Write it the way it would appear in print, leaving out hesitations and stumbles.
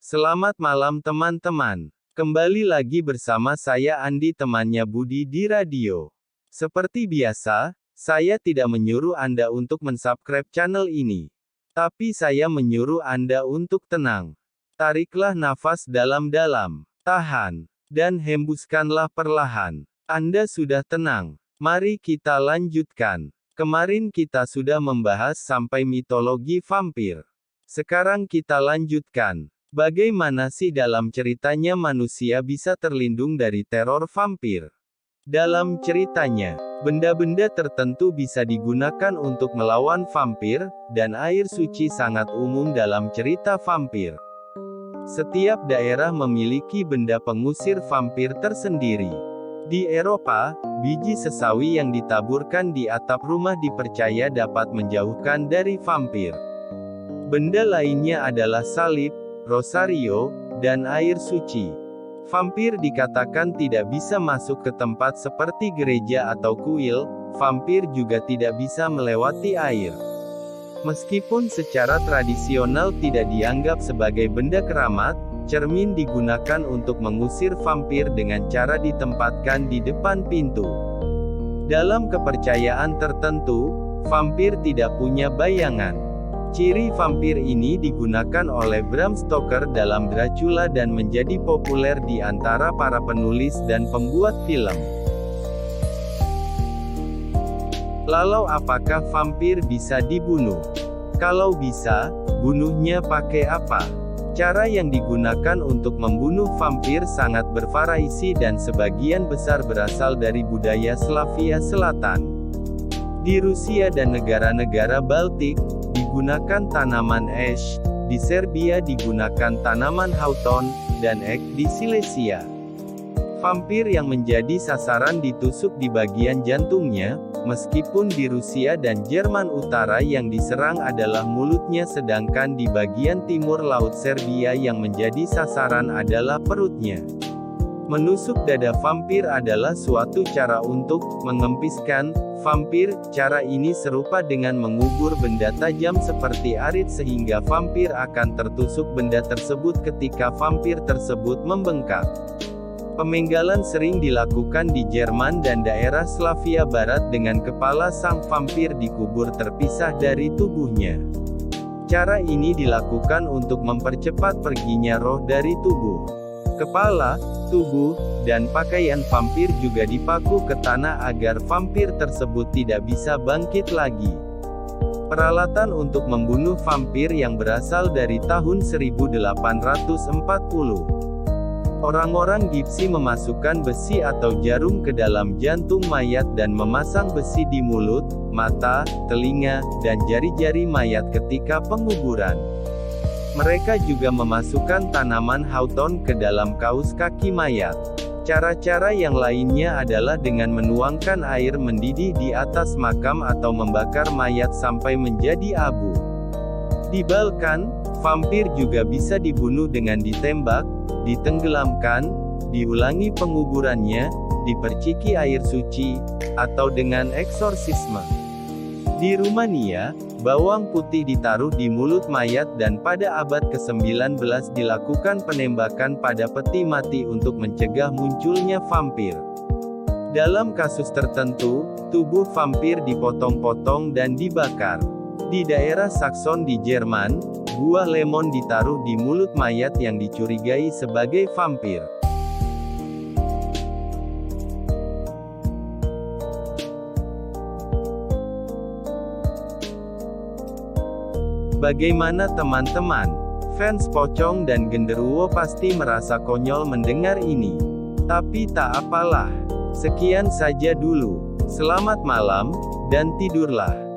Selamat malam teman-teman. Kembali lagi bersama saya Andi, temannya Budi di radio. Seperti biasa, saya tidak menyuruh Anda untuk mensubscribe channel ini. Tapi saya menyuruh Anda untuk tenang. Tariklah nafas dalam-dalam, tahan, dan hembuskanlah perlahan. Anda sudah tenang. Mari kita lanjutkan. Kemarin kita sudah membahas sampai mitologi vampir. Sekarang kita lanjutkan. Bagaimana sih dalam ceritanya manusia bisa terlindung dari teror vampir? Dalam ceritanya, benda-benda tertentu bisa digunakan untuk melawan vampir, dan air suci sangat umum dalam cerita vampir. Setiap daerah memiliki benda pengusir vampir tersendiri. Di Eropa, biji sesawi yang ditaburkan di atap rumah dipercaya dapat menjauhkan dari vampir. Benda lainnya adalah salib, rosario, dan air suci. Vampir dikatakan tidak bisa masuk ke tempat seperti gereja atau kuil. Vampir juga tidak bisa melewati air. Meskipun secara tradisional tidak dianggap sebagai benda keramat, cermin digunakan untuk mengusir vampir dengan cara ditempatkan di depan pintu. Dalam kepercayaan tertentu, vampir tidak punya bayangan. Ciri vampir ini digunakan oleh Bram Stoker dalam Dracula dan menjadi populer di antara para penulis dan pembuat film. Lalu apakah vampir bisa dibunuh? Kalau bisa, bunuhnya pakai apa? Cara yang digunakan untuk membunuh vampir sangat bervariasi dan sebagian besar berasal dari budaya Slavia Selatan. Di Rusia dan negara-negara Baltik, digunakan tanaman ash, di Serbia digunakan tanaman hawthorn, dan ek di Silesia. Vampir yang menjadi sasaran ditusuk di bagian jantungnya, meskipun di Rusia dan Jerman Utara yang diserang adalah mulutnya, sedangkan di bagian timur laut Serbia yang menjadi sasaran adalah perutnya. Menusuk dada vampir adalah suatu cara untuk mengempiskan vampir. Cara ini serupa dengan mengubur benda tajam seperti arit sehingga vampir akan tertusuk benda tersebut ketika vampir tersebut membengkak. Pemenggalan sering dilakukan di Jerman dan daerah Slavia Barat dengan kepala sang vampir dikubur terpisah dari tubuhnya. Cara ini dilakukan untuk mempercepat perginya roh dari tubuh. Kepala, tubuh, dan pakaian vampir juga dipaku ke tanah agar vampir tersebut tidak bisa bangkit lagi. Peralatan untuk membunuh vampir yang berasal dari tahun 1840. Orang-orang Gipsi memasukkan besi atau jarum ke dalam jantung mayat dan memasang besi di mulut, mata, telinga, dan jari-jari mayat ketika penguburan. Mereka juga memasukkan tanaman hawthorn ke dalam kaus kaki mayat. Cara-cara yang lainnya adalah dengan menuangkan air mendidih di atas makam atau membakar mayat sampai menjadi abu. Di Balkan, vampir juga bisa dibunuh dengan ditembak, ditenggelamkan, diulangi penguburannya, diperciki air suci, atau dengan eksorsisme. Di Rumania, bawang putih ditaruh di mulut mayat dan pada abad ke-19 dilakukan penembakan pada peti mati untuk mencegah munculnya vampir. Dalam kasus tertentu, tubuh vampir dipotong-potong dan dibakar. Di daerah Sakson di Jerman, buah lemon ditaruh di mulut mayat yang dicurigai sebagai vampir. Bagaimana teman-teman? Fans pocong dan genderuwo pasti merasa konyol mendengar ini. Tapi tak apalah. Sekian saja dulu. Selamat malam, dan tidurlah.